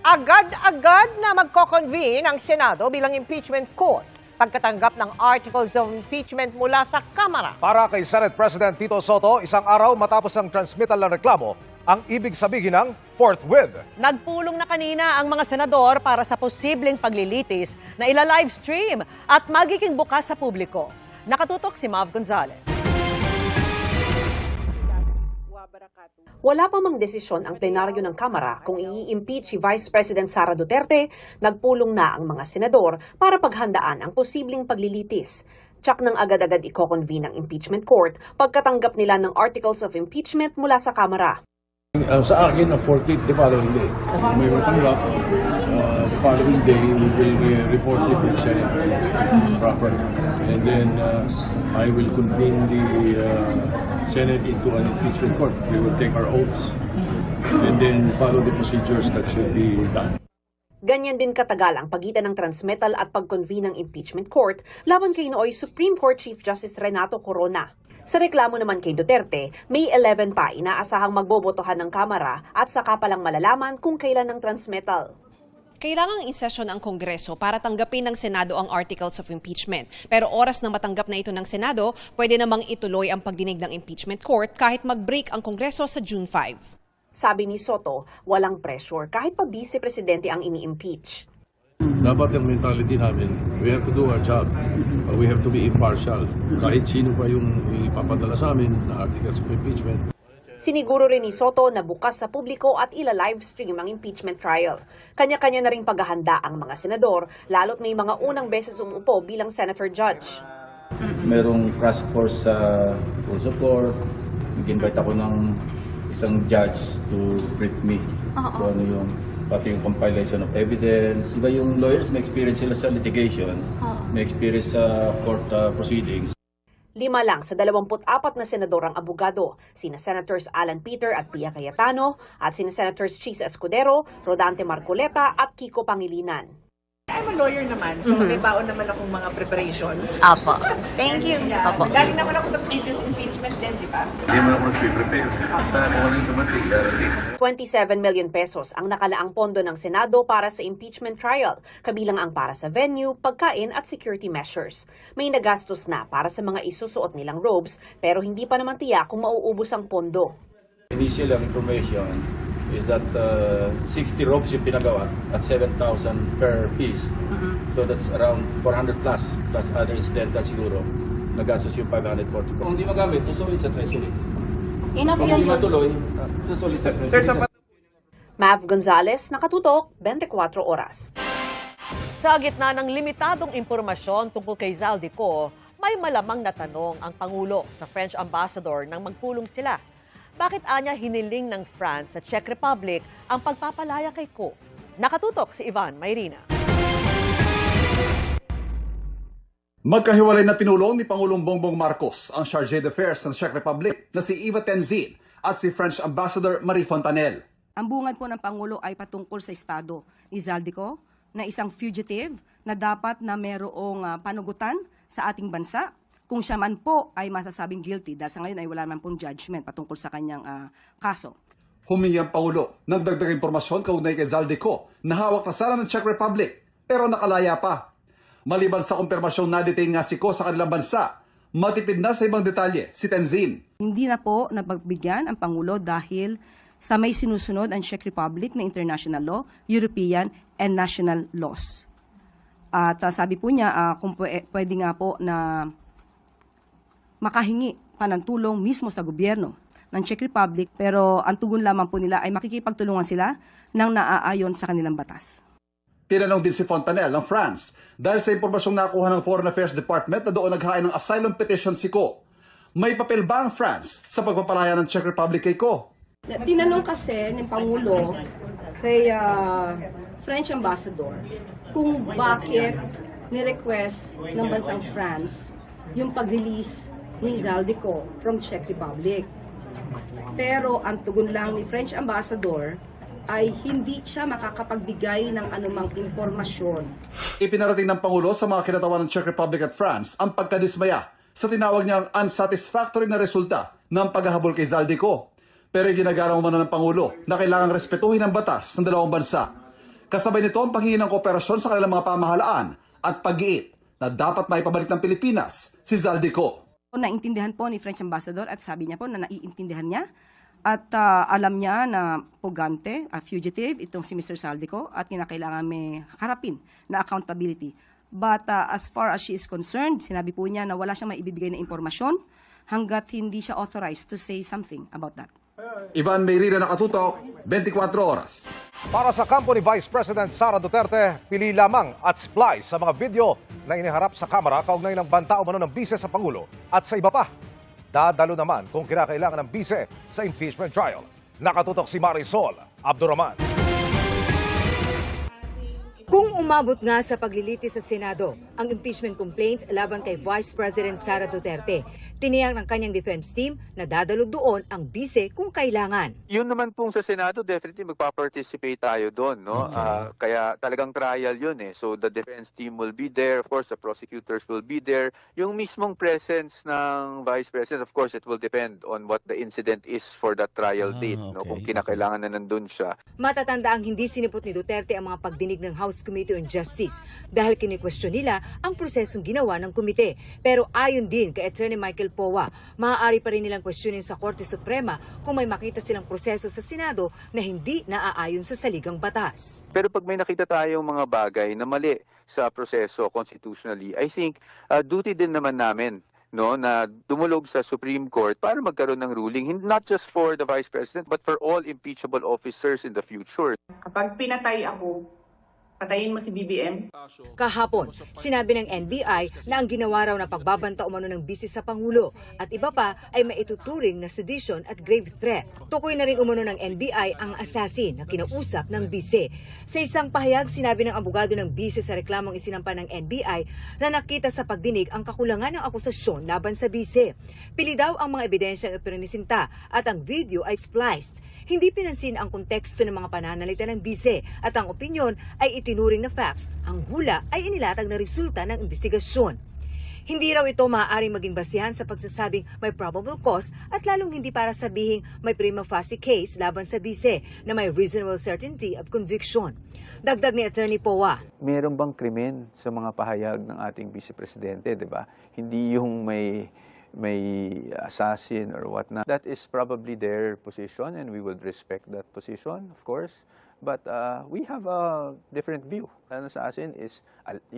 Agad-agad na magko-convene ang Senado bilang impeachment court pagkatanggap ng articles of impeachment mula sa Kamara. Para kay Senate President Tito Soto, isang araw matapos ang transmittal ng reklamo, ang ibig sabihin ng forthwith. Nagpulong na kanina ang mga senador para sa posibleng paglilitis na ila-livestream at magiging bukas sa publiko. Nakatutok si Mav Gonzalez. Wala pa mang desisyon ang plenaryo ng Kamara kung i-impeach si Vice President Sara Duterte, nagpulong na ang mga senador para paghandaan ang posibleng paglilitis. Tsak nang agad-agad i-convene ang impeachment court pagkatanggap nila ng articles of impeachment mula sa Kamara. Sa akin, 14th, the following day. May matanggap, the following day, we will report it to the Senate proper. And then, I will convene the Senate into an impeachment court. We will take our oaths and then follow the procedures that should be done. Ganyan din katagal ang pagitan ng transmittal at pag-convene ng impeachment court laban kay nooy Supreme Court Chief Justice Renato Corona. Sa reklamo naman kay Duterte, May 11 pa inaasahang magbobotohan ng Kamara at saka palang malalaman kung kailan ang transmittal. Kailangang isesyon ang Kongreso para tanggapin ng Senado ang articles of impeachment. Pero oras na matanggap na ito ng Senado, pwede namang ituloy ang pagdinig ng impeachment court kahit mag-break ang Kongreso sa June 5. Sabi ni Soto, walang pressure kahit pa vice-presidente ang ini-impeach. Dapat ang mentality namin, we have to do our job. We have to be impartial. Kahit sino pa yung ipapadala sa amin na articles of impeachment. Siniguro rin ni Soto na bukas sa publiko at ila-livestream ang impeachment trial. Kanya-kanya na rin paghahanda ang mga senador, lalo't may mga unang beses umupo bilang senator judge. Merong task force sa rules of court. Nag-invite ako ng isang judge to brief me kung ano yung pati yung compilation of evidence. Iba yung lawyers, may experience sila sa litigation, may experience sa court proceedings. 5 lang sa 24 na senador ang abogado, sina Senators Alan Peter at Pia Cayetano at sina Senators Chis Escudero, Rodante Marcoleta at Kiko Pangilinan. I'm a lawyer naman, so may baon naman akong mga preparations. Apo. Thank you. Yeah. Apo. Galing naman ako sa previous impeachment din, di ba? Hindi mo naman prepare. Basta kung ano yung dumating, darating. 27 million pesos ang nakalaang pondo ng Senado para sa impeachment trial, kabilang ang para sa venue, pagkain at security measures. May nagastos na para sa mga isusuot nilang robes, pero hindi pa naman tiyak kung mauubos ang pondo. Initial information is that 60 robes yung pinagawa at 7,000 per piece. So that's around 400 plus other incidental siguro. Nagastos yung 540. Kung hindi magamit, susuli sa treasury. Kung hindi matuloy, susuli sa treasury. Mav Gonzalez, Nakatutok, 24 Oras. Sa gitna ng limitadong impormasyon tungkol kay Zaldico, may malamang na tanong ang Pangulo sa French Ambassador nang magpulong sila. Bakit anya hiniling ng France sa Czech Republic ang pagpapalaya kay Ko? Nakatutok si Ivan Mayrina. Magkahiwalay na pinulong ni Pangulong Bongbong Marcos ang Chargé d'Affaires ng Czech Republic na si Eva Tenzin at si French Ambassador Marie Fontanelle. Ang bungad po ng Pangulo ay patungkol sa estado ni Zaldico na isang fugitive na dapat na merong panugutan sa ating bansa. Kung siya man po ay masasabing guilty dahil sa ngayon ay wala man pong judgment patungkol sa kanyang kaso. Humingi ang Pangulo ng dagdag impormasyon kaugnay kay Zaldico na hawak na sana ng Czech Republic pero nakalaya pa. Maliban sa kumpirmasyong na-detain nga si Ko sa kanilang bansa, matipid na sa ibang detalye si Tenzin. Hindi na po napagbigyan ang Pangulo dahil sa may sinusunod ang Czech Republic na international law, European and national laws. At sabi po niya kung pwede nga po na makahingi pa ng tulong mismo sa gobyerno ng Czech Republic, pero ang tugon lamang po nila ay makikipagtulungan sila ng naaayon sa kanilang batas. Tinanong din si Fontanelle ng France dahil sa impormasyong nakuha ng Foreign Affairs Department na doon naghain ng asylum petition si Ko. May papel ba ang France sa pagpapalaya ng Czech Republic kay Ko? Tinanong kasi ng Pangulo kay French Ambassador kung bakit ni-request ng bansang France yung pag-release ni Zaldico from Czech Republic. Pero ang tugon lang ni French Ambassador ay hindi siya makakapagbigay ng anumang impormasyon. Ipinarating ng Pangulo sa mga kinatawan ng Czech Republic at France ang pagkadismaya sa tinawag niyang unsatisfactory na resulta ng paghahabol kay Zaldico. Pero ginagaraw man ng Pangulo na kailangang respetuhin ang batas ng dalawang bansa. Kasabay nito ang paghingi ng kooperasyon sa kanilang mga pamahalaan at pag-iit na dapat maipabalik ng Pilipinas si Zaldico. Naintindihan po ni French Ambassador at sabi niya po na naiintindihan niya at alam niya na pugante, fugitive, itong si Mr. Zaldico at kinakailangan may harapin na accountability. But as far as she is concerned, sinabi po niya na wala siyang maibibigay na impormasyon hanggat hindi siya authorized to say something about that. Ivan Mayrina, Nakatutok, 24 Oras. Para sa kampo ni Vice President Sara Duterte, pili lamang at splice sa mga video na iniharap sa kamera kaugnay ng banta umano ng bise sa Pangulo at sa iba pa. Dadalo naman kung kinakailangan ng bise sa impeachment trial. Nakatutok si Marisol Abdurrahman. Kung umabot nga sa paglilitis sa Senado ang impeachment complaint laban kay Vice President Sara Duterte, tiniyak ng kanyang defense team na dadalo doon ang bise kung kailangan. Yun naman pong sa Senado, definitely magpa-participate tayo doon, no? Kaya talagang trial yun eh. So the defense team will be there, of course the prosecutors will be there. Yung mismong presence ng Vice President, of course it will depend on what the incident is for that trial date, no? Kung kinakailangan na nandun siya. Matatanda ang hindi sinipot ni Duterte ang mga pagdinig ng House Committee on Justice dahil kini-question nila ang prosesong ginawa ng komite. Pero ayon din kay Attorney Michael Powa, maaari pa rin nilang questionin sa Korte Suprema kung may makita silang proseso sa Senado na hindi naaayon sa saligang batas. Pero pag may nakita tayong mga bagay na mali sa proseso constitutionally, I think duty din naman namin, no, na dumulog sa Supreme Court para magkaroon ng ruling, not just for the Vice President but for all impeachable officers in the future. Kapag pinatay ako, patayin mo si BBM. Kahapon, sinabi ng NBI na ang ginawa raw na pagbabanta umano ng bise sa Pangulo at iba pa ay maituturing na sedition at grave threat. Tukoy na rin umano ng NBI ang assassin na kinausap ng bise. Sa isang pahayag, sinabi ng abogado ng bise sa reklamong isinampa ng NBI na nakita sa pagdinig ang kakulangan ng akusasyon laban sa bise. Pili daw ang mga ebidensyang ipinanisinta at ang video ay spliced. Hindi pinansin ang konteksto ng mga pananalita ng bise at ang opinyon ay itinuring na facts. Ang hula ay inilatag na resulta ng investigasyon. Hindi raw ito maaaring maging basihan sa pagsasabing may probable cause at lalong hindi para sabihing may prima facie case laban sa bise na may reasonable certainty of conviction. Dagdag ni Attorney Powa. Meron bang krimen sa mga pahayag ng ating Vice Presidente, di ba? Hindi yung may assassin or whatnot. That is probably their position and we would respect that position, of course. But we have a different view. An assassin is,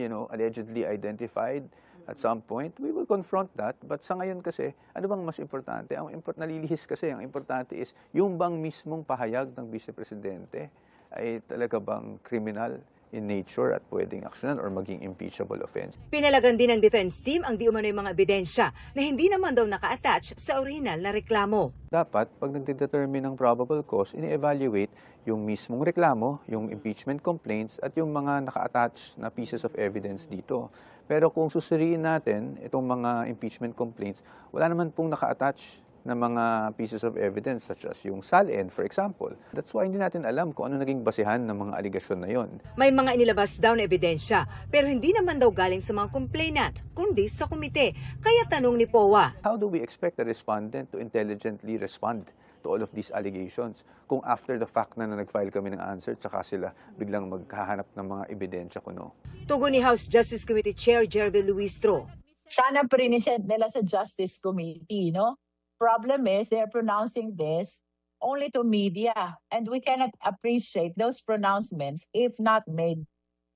allegedly identified at some point. We will confront that. But sa ngayon kasi, ano bang mas importante? Nalilihis kasi, ang importante is yung bang mismong pahayag ng Vice Presidente ay talaga bang criminal in nature at pwedeng aksyonan or maging impeachable offense. Pinalagan din ng defense team ang di umano'y mga ebidensya na hindi naman daw naka-attach sa orihinal na reklamo. Dapat, pag nagdetermine ng probable cause, ini-evaluate yung mismong reklamo, yung impeachment complaints, at yung mga naka-attach na pieces of evidence dito. Pero kung susuriin natin itong mga impeachment complaints, wala naman pong naka-attach na mga pieces of evidence such as yung SALN, for example. That's why hindi natin alam kung ano naging basehan ng mga aligasyon na yon. May mga inilabas daw na ebidensya, pero hindi naman daw galing sa mga complainant, kundi sa komite. Kaya tanong ni Powa, how do we expect the respondent to intelligently respond to all of these allegations kung after the fact na nag-file kami ng answer tsaka sila biglang maghahanap ng mga ebidensya kuno? Tugon ni House Justice Committee Chair Jervil Luistro. Sana present nila sa Justice Committee, no? Problem is they're pronouncing this only to media and we cannot appreciate those pronouncements if not made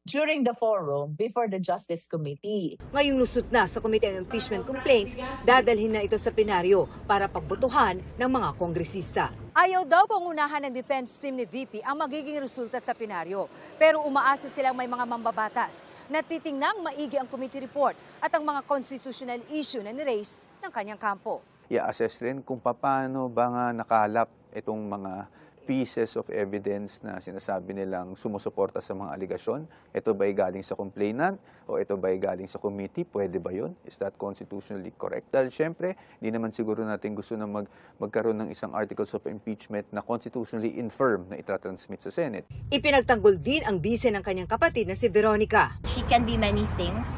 during the forum before the Justice Committee. Ngayong lusot na sa Committee on Impeachment Complaint, dadalhin na ito sa plenaryo para pagbotohan ng mga kongresista. Ayaw daw pangunahan ng defense team ni VP ang magiging resulta sa plenaryo. Pero umaasa silang may mga mambabatas na titingnang maigi ang committee report at ang mga constitutional issue na ni-raise ng kanyang kampo. I-assess rin kung paano ba nga nakalap itong mga pieces of evidence na sinasabi nilang sumusuporta sa mga aligasyon. Ito ba'y galing sa complainant o ito ba'y galing sa committee? Pwede ba yun? Is that constitutionally correct? Dahil syempre, hindi naman siguro natin gusto na magkaroon ng isang articles of impeachment na constitutionally infirm na itatransmit sa Senate. Ipinagtanggol din ang bise ng kanyang kapatid na si Veronica. She can be many things,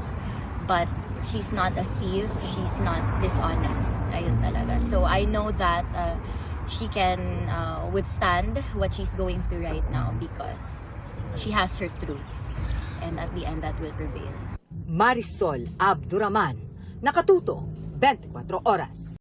but she's not a thief, she's not dishonest. Ayun talaga. So I know that she can withstand what she's going through right now because she has her truth. And at the end, that will prevail. Marisol Abduraman, Nakatuto, 24 Oras.